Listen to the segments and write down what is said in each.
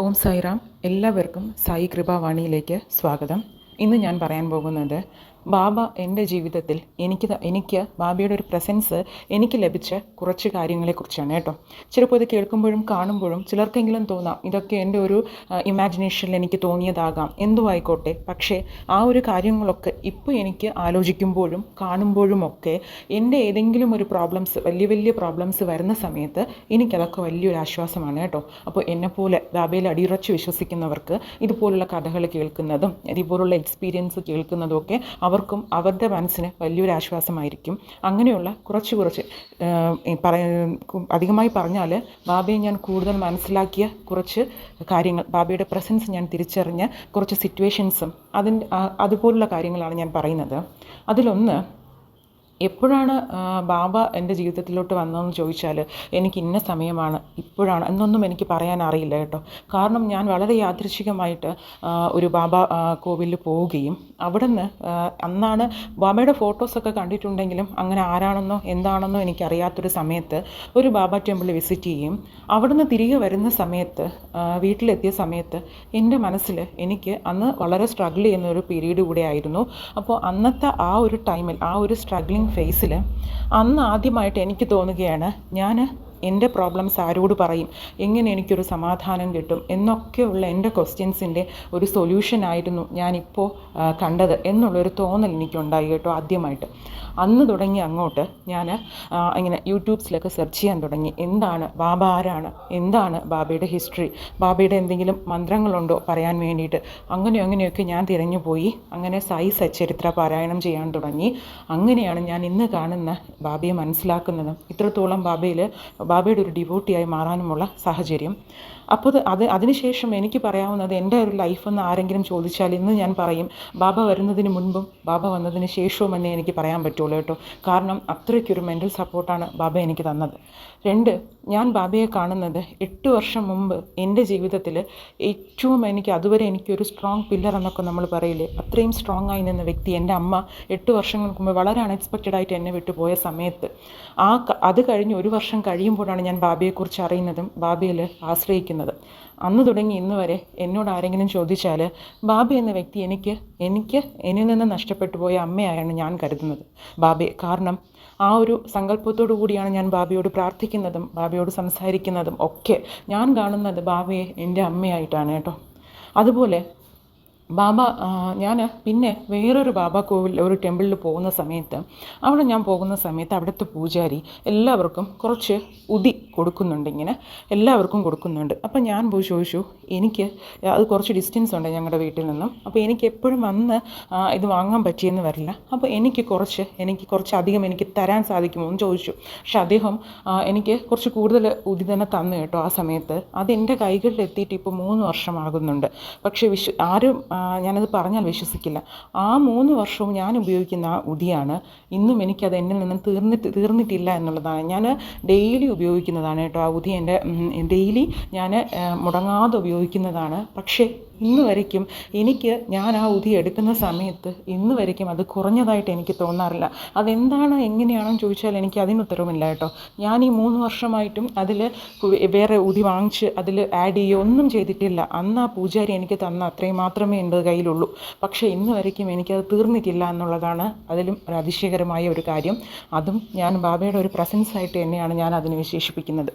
ഓം സായിറാം. എല്ലാവർക്കും സായി കൃപാവാണിയിലേക്ക് സ്വാഗതം. ഇന്ന് ഞാൻ പറയാൻ പോകുന്നത് ബാബ എൻ്റെ ജീവിതത്തിൽ എനിക്ക് ബാബയുടെ ഒരു പ്രസൻസ് എനിക്ക് ലഭിച്ച കുറച്ച് കാര്യങ്ങളെക്കുറിച്ചാണ് കേട്ടോ. ചിലപ്പോൾ ഇത് കേൾക്കുമ്പോഴും കാണുമ്പോഴും ചിലർക്കെങ്കിലും തോന്നാം ഇതൊക്കെ എൻ്റെ ഒരു ഇമാജിനേഷനിൽ എനിക്ക് തോന്നിയതാകാം, എന്തും ആയിക്കോട്ടെ. പക്ഷേ ആ ഒരു കാര്യങ്ങളൊക്കെ ഇപ്പോൾ എനിക്ക് ആലോചിക്കുമ്പോഴും കാണുമ്പോഴുമൊക്കെ എൻ്റെ ഏതെങ്കിലും ഒരു വലിയ വലിയ പ്രോബ്ലംസ് വരുന്ന സമയത്ത് എനിക്കതൊക്കെ വലിയൊരു ആശ്വാസമാണ് കേട്ടോ. അപ്പോൾ എന്നെപ്പോലെ ബാബയിൽ അടിയുറച്ച് വിശ്വസിക്കുന്നവർക്ക് ഇതുപോലുള്ള കഥകൾ കേൾക്കുന്നതും ഇതുപോലുള്ള എക്സ്പീരിയൻസ് കേൾക്കുന്നതും ഒക്കെ അവർക്കും അവരുടെ മനസ്സിന് വലിയൊരു ആശ്വാസമായിരിക്കും. അങ്ങനെയുള്ള കുറച്ച് അധികമായി പറഞ്ഞാൽ ബാബയെ ഞാൻ കൂടുതൽ മനസ്സിലാക്കിയ കുറച്ച് കാര്യങ്ങൾ, ബാബയുടെ പ്രസൻസ് ഞാൻ തിരിച്ചറിഞ്ഞ കുറച്ച് സിറ്റുവേഷൻസും അതുപോലുള്ള കാര്യങ്ങളാണ് ഞാൻ പറയുന്നത്. അതിലൊന്ന്, എപ്പോഴാണ് ബാബ എൻ്റെ ജീവിതത്തിലോട്ട് വന്നതെന്ന് ചോദിച്ചാൽ എനിക്ക് ഇന്ന സമയമാണ് ഇപ്പോഴാണ് എന്നൊന്നും എനിക്ക് പറയാൻ അറിയില്ല കേട്ടോ. കാരണം ഞാൻ വളരെ യാദൃച്ഛികമായിട്ട് ഒരു ബാബ കോവിലിൽ പോവുകയും അവിടെ നിന്ന് അന്നാണ് ബാബയുടെ ഫോട്ടോസൊക്കെ കണ്ടിട്ടുണ്ടെങ്കിലും അങ്ങനെ ആരാണെന്നോ എന്താണെന്നോ എനിക്കറിയാത്തൊരു സമയത്ത് ഒരു ബാബ ടെമ്പിൾ വിസിറ്റ് ചെയ്യും. അവിടെ നിന്ന് തിരികെ വരുന്ന സമയത്ത് വീട്ടിലെത്തിയ സമയത്ത് എൻ്റെ മനസ്സിൽ എനിക്ക് അന്ന് വളരെ സ്ട്രഗിൾ ചെയ്യുന്ന ഒരു പീരീഡ് കൂടെ ആയിരുന്നു. അപ്പോൾ അന്നത്തെ ആ ഒരു ടൈമിൽ, ആ ഒരു സ്ട്രഗ്ലിംഗ് ഫേസിൽ അന്ന് ആദ്യമായിട്ട് എനിക്ക് തോന്നുകയാണ്, ഞാൻ എൻ്റെ പ്രോബ്ലംസ് ആരോട് പറയും, എങ്ങനെ എനിക്കൊരു സമാധാനം കിട്ടും എന്നൊക്കെയുള്ള എൻ്റെ ക്വസ്റ്റ്യൻസിൻ്റെ ഒരു സൊല്യൂഷനായിരുന്നു ഞാനിപ്പോൾ കണ്ടത് എന്നുള്ളൊരു തോന്നൽ എനിക്കുണ്ടായി കേട്ടോ. ആദ്യമായിട്ട് അന്ന് തുടങ്ങി അങ്ങോട്ട് ഞാൻ ഇങ്ങനെ യൂട്യൂബ്സിലൊക്കെ സെർച്ച് ചെയ്യാൻ തുടങ്ങി. എന്താണ് ബാബ, ആരാണ്, എന്താണ് ബാബയുടെ ഹിസ്റ്ററി, ബാബയുടെ എന്തെങ്കിലും മന്ത്രങ്ങളുണ്ടോ പറയാൻ വേണ്ടിയിട്ട്. അങ്ങനെയൊക്കെ ഞാൻ തിരഞ്ഞു പോയി. അങ്ങനെ സായി സച്ചരിത്ര പാരായണം ചെയ്യാൻ തുടങ്ങി. അങ്ങനെയാണ് ഞാൻ ഇന്ന് കാണുന്ന ബാബയെ മനസ്സിലാക്കുന്നതും ഇത്രത്തോളം ബാബയുടെ ഒരു ഡിവോട്ടിയായി മാറാനുമുള്ള സാഹചര്യം. അപ്പോൾ അതിനുശേഷം എനിക്ക് പറയാവുന്നത്, എൻ്റെ ഒരു ലൈഫെന്ന് ആരെങ്കിലും ചോദിച്ചാൽ ഇന്ന് ഞാൻ പറയും ബാബ വരുന്നതിന് മുൻപും ബാബ വന്നതിന് ശേഷവും എന്നേ എനിക്ക് പറയാൻ പറ്റുള്ളൂ കേട്ടോ. കാരണം അത്രയ്ക്കൊരു മെൻ്റൽ സപ്പോർട്ടാണ് ബാബ എനിക്ക് തന്നത്. 2, ഞാൻ ബാബയെ കാണുന്നത് 8 വർഷം മുമ്പ് എൻ്റെ ജീവിതത്തിൽ ഏറ്റവും അതുവരെ എനിക്കൊരു സ്ട്രോങ് പില്ലർ എന്നൊക്കെ നമ്മൾ പറയില്ലേ, അത്രയും സ്ട്രോങ് ആയി നിന്ന വ്യക്തി എൻ്റെ അമ്മ 8 വർഷങ്ങൾക്ക് മുമ്പ് വളരെ അൺഎക്സ്പെക്റ്റഡായിട്ട് എന്നെ വിട്ടുപോയ സമയത്ത് അത് കഴിഞ്ഞ് 1 വർഷം കഴിയുമ്പോഴാണ് ഞാൻ ബാബയെക്കുറിച്ച് അറിയുന്നതും ബാബയിൽ ആശ്രയിക്കുന്നത്. അന്ന് തുടങ്ങി ഇന്ന് വരെ എന്നോട് ആരെങ്കിലും ചോദിച്ചാൽ ബാബ എന്ന വ്യക്തി എന്നിൽ നിന്ന് നഷ്ടപ്പെട്ടു പോയ അമ്മയായാണ് ഞാൻ കരുതുന്നത് ബാബയെ. കാരണം ആ ഒരു സങ്കല്പത്തോടു കൂടിയാണ് ഞാൻ ബാബയോട് പ്രാർത്ഥിക്കുന്നതും ബാബയോട് സംസാരിക്കുന്നതും ഒക്കെ. ഞാൻ കാണുന്നത് ബാബയെ എൻ്റെ അമ്മയായിട്ടാണ് കേട്ടോ. അതുപോലെ ഞാൻ പിന്നെ വേറൊരു ബാബ കോവിൽ, ഒരു ടെമ്പിളിൽ പോകുന്ന സമയത്ത് ഞാൻ പോകുന്ന സമയത്ത് അവിടുത്തെ പൂജാരി എല്ലാവർക്കും കുറച്ച് ഉതി കൊടുക്കുന്നുണ്ട്, ഇങ്ങനെ എല്ലാവർക്കും കൊടുക്കുന്നുണ്ട്. അപ്പം ഞാൻ പോയി ചോദിച്ചു, അത് കുറച്ച് ഡിസ്റ്റൻസ് ഉണ്ട് ഞങ്ങളുടെ വീട്ടിൽ നിന്നും, അപ്പോൾ എനിക്ക് എപ്പോഴും വന്ന് ഇത് വാങ്ങാൻ പറ്റിയെന്ന് വരില്ല. അപ്പോൾ എനിക്ക് കുറച്ചധികം എനിക്ക് തരാൻ സാധിക്കുമോ എന്ന് ചോദിച്ചു. പക്ഷെ അദ്ദേഹം എനിക്ക് കുറച്ച് കൂടുതൽ ഉതി തന്നെ തന്നു കേട്ടോ. ആ സമയത്ത് അതെൻ്റെ കൈകളിൽ എത്തിയിട്ട് ഇപ്പോൾ 3 വർഷമാകുന്നുണ്ട്. പക്ഷേ ഞാനത് പറഞ്ഞാൽ വിശ്വസിക്കില്ല. ആ 3 വർഷവും ഞാൻ ഉപയോഗിക്കുന്ന ആ ഉതിയാണ് ഇന്നും എനിക്കത് എന്നിൽ നിന്നും തീർന്നിട്ടില്ല എന്നുള്ളതാണ്. ഞാൻ ഡെയിലി ഉപയോഗിക്കുന്നതാണ് കേട്ടോ. ആ ഉതി ഡെയിലി ഞാൻ മുടങ്ങാതെ ഉപയോഗിക്കുന്നതാണ്. പക്ഷേ ഇന്ന് വരയ്ക്കും ഞാൻ ആ ഉതി എടുക്കുന്ന സമയത്ത് ഇന്ന് വരയ്ക്കും അത് കുറഞ്ഞതായിട്ട് എനിക്ക് തോന്നാറില്ല. അതെന്താണ് എങ്ങനെയാണെന്ന് ചോദിച്ചാൽ എനിക്ക് അതിന് ഉത്തരവുമില്ല കേട്ടോ. ഞാൻ ഈ 3 വർഷമായിട്ടും അതിൽ വേറെ ഉതി വാങ്ങിച്ച് അതിൽ ആഡ് ചെയ്യുകയോ ഒന്നും ചെയ്തിട്ടില്ല. അന്ന് ആ പൂജാരി എനിക്ക് തന്ന അത്രയും മാത്രമേ എൻ്റെ കയ്യിലുള്ളൂ. പക്ഷേ ഇന്ന് വരയ്ക്കും എനിക്കത് തീർന്നിട്ടില്ല എന്നുള്ളതാണ് അതിലും ഒരു അതിശയകരമായ ഒരു കാര്യം. അതും ഞാൻ ബാബയുടെ ഒരു പ്രസൻസായിട്ട് തന്നെയാണ് ഞാൻ അതിനെ വിശേഷിപ്പിക്കുന്നത്.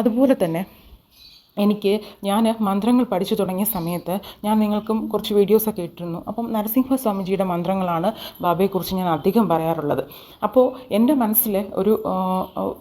അതുപോലെ തന്നെ ഞാൻ മന്ത്രങ്ങൾ പഠിച്ചു തുടങ്ങിയ സമയത്ത് ഞാൻ നിങ്ങൾക്കും കുറച്ച് വീഡിയോസൊക്കെ ഇട്ടിരുന്നു. അപ്പം നരസിംഹ സ്വാമിജിയുടെ മന്ത്രങ്ങളാണ് ബാബയെക്കുറിച്ച് ഞാൻ അധികം പറയാറുള്ളത്. അപ്പോൾ എൻ്റെ മനസ്സിൽ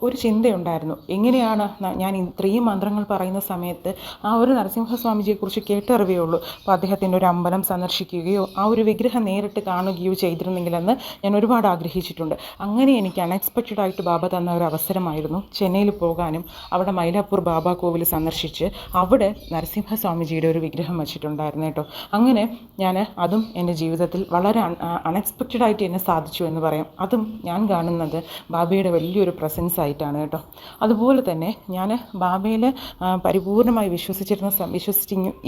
ഒരു ചിന്തയുണ്ടായിരുന്നു, എങ്ങനെയാണ് ഞാൻ ഇത്രയും മന്ത്രങ്ങൾ പറയുന്ന സമയത്ത് ആ ഒരു നരസിംഹ സ്വാമിജിയെക്കുറിച്ച് കേട്ടറിവേ ഉള്ളൂ. അപ്പോൾ അദ്ദേഹത്തിൻ്റെ ഒരു അമ്പലം സന്ദർശിക്കുകയോ ആ ഒരു വിഗ്രഹം നേരിട്ട് കാണുകയോ ചെയ്തിരുന്നെങ്കിലെന്ന് ഞാൻ ഒരുപാട് ആഗ്രഹിച്ചിട്ടുണ്ട്. അങ്ങനെ എനിക്ക് അൺഎക്സ്പെക്റ്റഡായിട്ട് ബാബ തന്ന ഒരു അവസരമായിരുന്നു ചെന്നൈയിൽ പോകാനും അവിടെ മൈലാപ്പൂർ ബാബ കോവിൽ സന്ദർശിച്ച് അവിടെ നരസിംഹസ്വാമിജിയുടെ ഒരു വിഗ്രഹം വച്ചിട്ടുണ്ടായിരുന്നു കേട്ടോ. അങ്ങനെ അതും എൻ്റെ ജീവിതത്തിൽ വളരെ അൺഎക്സ്പെക്റ്റഡായിട്ട് എന്നെ സാധിച്ചു എന്ന് പറയാം. അതും ഞാൻ കാണുന്നത് ബാബയുടെ വലിയൊരു പ്രസൻസ് ആയിട്ടാണ് കേട്ടോ. അതുപോലെ തന്നെ ഞാൻ ബാബയിൽ പരിപൂർണമായി വിശ്വസിച്ച്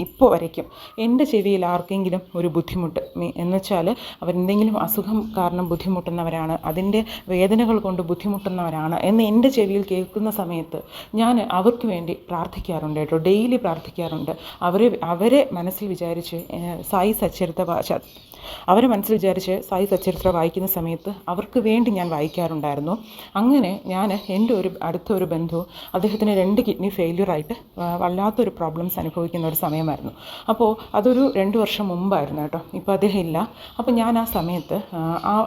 ഇപ്പോൾ വരയ്ക്കും എൻ്റെ ചെവിയിൽ ആർക്കെങ്കിലും ഒരു ബുദ്ധിമുട്ട് എന്നുവെച്ചാൽ അവരെന്തെങ്കിലും അസുഖം കാരണം ബുദ്ധിമുട്ടുന്നവരാണ്, അതിൻ്റെ വേദനകൾ കൊണ്ട് ബുദ്ധിമുട്ടുന്നവരാണ് എന്ന് എൻ്റെ ചെവിയിൽ കേൾക്കുന്ന സമയത്ത് ഞാൻ അവർക്ക് വേണ്ടി പ്രാർത്ഥിക്കാറുണ്ട്. കേട്ടോ, ഡെയിലി പ്രാർത്ഥിക്കാറുണ്ട്. അവരെ മനസ്സിൽ വിചാരിച്ച് സായി സച്ചരിത്ര അവരെ മനസ്സിൽ വിചാരിച്ച് സായി സച്ചരിത്ര വായിക്കുന്ന സമയത്ത് അവർക്ക് വേണ്ടി ഞാൻ വായിക്കാറുണ്ടായിരുന്നു. അങ്ങനെ ഞാൻ എൻ്റെ അടുത്തൊരു ബന്ധു, അദ്ദേഹത്തിന് 2 കിഡ്നി ഫെയിലിയറായിട്ട് വല്ലാത്തൊരു പ്രോബ്ലംസ് അനുഭവിക്കുന്ന ഒരു സമയമായിരുന്നു. അപ്പോൾ അതൊരു 2 വർഷം മുമ്പായിരുന്നു കേട്ടോ. ഇപ്പോൾ അദ്ദേഹം ഇല്ല. അപ്പോൾ ഞാൻ ആ സമയത്ത്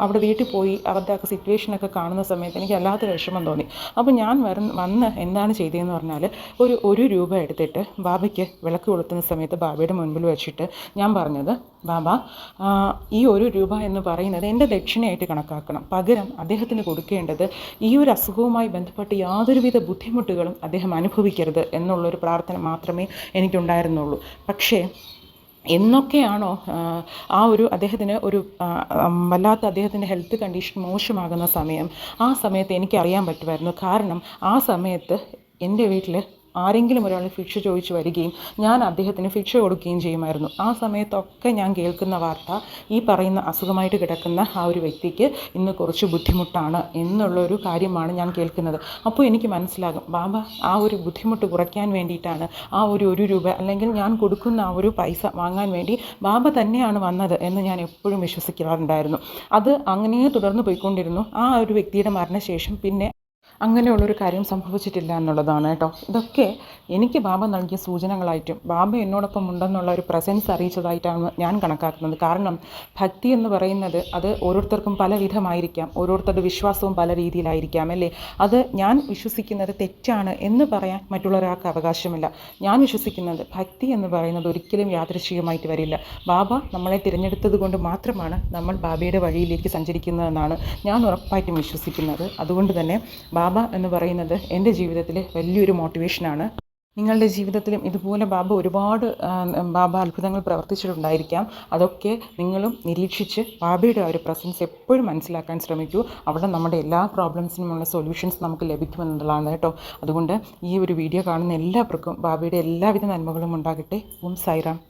അവിടെ വീട്ടിൽ പോയി അവരുടെ ആ സിറ്റുവേഷനൊക്കെ കാണുന്ന സമയത്ത് എനിക്ക് വല്ലാത്ത വിഷമം തോന്നി. അപ്പോൾ ഞാൻ വന്ന് എന്താണ് ചെയ്തതെന്ന് പറഞ്ഞാൽ, ഒരു ₹1 എടുത്തിട്ട് ബാബയ്ക്ക് വിളക്ക് കൊളുത്തുന്ന സമയത്ത് ബാബയുടെ മുൻപിൽ വെച്ചിട്ട് ഞാൻ പറഞ്ഞത്, ബാബ, ഈ ₹1 എന്ന് പറയുന്നത് എൻ്റെ ദക്ഷിണയായിട്ട് കണക്കാക്കണം. പകരം അദ്ദേഹത്തിന് കൊടുക്കേണ്ടത് ഈ ഒരു അസുഖവുമായി ബന്ധപ്പെട്ട് യാതൊരുവിധ ബുദ്ധിമുട്ടുകളും അദ്ദേഹം അനുഭവിക്കരുത് എന്നുള്ളൊരു പ്രാർത്ഥന മാത്രമേ എനിക്കുണ്ടായിരുന്നുള്ളൂ. പക്ഷേ എന്നൊക്കെയാണോ അദ്ദേഹത്തിന് വല്ലാത്ത അദ്ദേഹത്തിൻ്റെ ഹെൽത്ത് കണ്ടീഷൻ മോശമാകുന്ന സമയം, ആ സമയത്ത് എനിക്കറിയാൻ പറ്റുമായിരുന്നു. കാരണം ആ സമയത്ത് എൻ്റെ വീട്ടിൽ ആരെങ്കിലും ഒരാൾ ഭിക്ഷ ചോദിച്ചു വരികയും ഞാൻ അദ്ദേഹത്തിന് ഭിക്ഷ കൊടുക്കുകയും ചെയ്യുമായിരുന്നു. ആ സമയത്തൊക്കെ ഞാൻ കേൾക്കുന്ന വാർത്ത, ഈ പറയുന്ന അസുഖമായിട്ട് കിടക്കുന്ന ആ ഒരു വ്യക്തിക്ക് ഇന്ന് കുറച്ച് ബുദ്ധിമുട്ടാണ് എന്നുള്ളൊരു കാര്യമാണ് ഞാൻ കേൾക്കുന്നത്. അപ്പോൾ എനിക്ക് മനസ്സിലാകും, ബാബ ആ ഒരു ബുദ്ധിമുട്ട് കുറയ്ക്കാൻ വേണ്ടിയിട്ടാണ് ആ ഒരു ₹1 അല്ലെങ്കിൽ ഞാൻ കൊടുക്കുന്ന ആ ഒരു പൈസ വാങ്ങാൻ വേണ്ടി ബാബ തന്നെയാണ് വന്നത് എന്ന് ഞാൻ എപ്പോഴും വിശ്വസിക്കാറുണ്ടായിരുന്നു. അത് അങ്ങനെ തുടർന്ന് പോയിക്കൊണ്ടിരുന്നു. ആ ഒരു വ്യക്തിയുടെ മരണശേഷം പിന്നെ അങ്ങനെയുള്ളൊരു കാര്യം സംഭവിച്ചിട്ടില്ല എന്നുള്ളതാണ് കേട്ടോ. ഇതൊക്കെ എനിക്ക് ബാബ നൽകിയ സൂചനകളായിട്ടും ബാബ എന്നോടൊപ്പം ഉണ്ടെന്നുള്ള ഒരു പ്രസൻസ് അറിയിച്ചതായിട്ടാണ് ഞാൻ കണക്കാക്കുന്നത്. കാരണം ഭക്തി എന്ന് പറയുന്നത് അത് ഓരോരുത്തർക്കും പല വിധമായിരിക്കാം, ഓരോരുത്തരുടെ വിശ്വാസവും പല രീതിയിലായിരിക്കാം, അല്ലേ? അത് ഞാൻ വിശ്വസിക്കുന്നത് തെറ്റാണ് എന്ന് പറയാൻ മറ്റുള്ളൊരാൾക്ക് അവകാശമില്ല. ഞാൻ വിശ്വസിക്കുന്നത് ഭക്തി എന്ന് പറയുന്നത് ഒരിക്കലും യാദൃശ്ചികമായിട്ട് വരില്ല. ബാബ നമ്മളെ തിരഞ്ഞെടുത്തത് കൊണ്ട് മാത്രമാണ് നമ്മൾ ബാബയുടെ വഴിയിലേക്ക് സഞ്ചരിക്കുന്നതെന്നാണ് ഞാൻ ഉറപ്പായിട്ടും വിശ്വസിക്കുന്നത്. അതുകൊണ്ട് തന്നെ ബാബ എന്ന് പറയുന്നത് എൻ്റെ ജീവിതത്തിൽ വലിയൊരു മോട്ടിവേഷനാണ്. നിങ്ങളുടെ ജീവിതത്തിലും ഇതുപോലെ ബാബ അത്ഭുതങ്ങൾ പ്രവർത്തിച്ചിട്ടുണ്ടായിരിക്കാം. അതൊക്കെ നിങ്ങളും നിരീക്ഷിച്ച് ബാബയുടെ ആ ഒരു പ്രസൻസ് എപ്പോഴും മനസ്സിലാക്കാൻ ശ്രമിക്കൂ. അവിടെ നമ്മുടെ എല്ലാ പ്രോബ്ലംസിനുമുള്ള സൊല്യൂഷൻസ് നമുക്ക് ലഭിക്കുമെന്നുള്ളതാണ് കേട്ടോ. അതുകൊണ്ട് ഈ ഒരു വീഡിയോ കാണുന്ന എല്ലാവർക്കും ബാബയുടെ എല്ലാവിധ നന്മകളും ഉണ്ടാകട്ടെ. ഓം സായിറാം.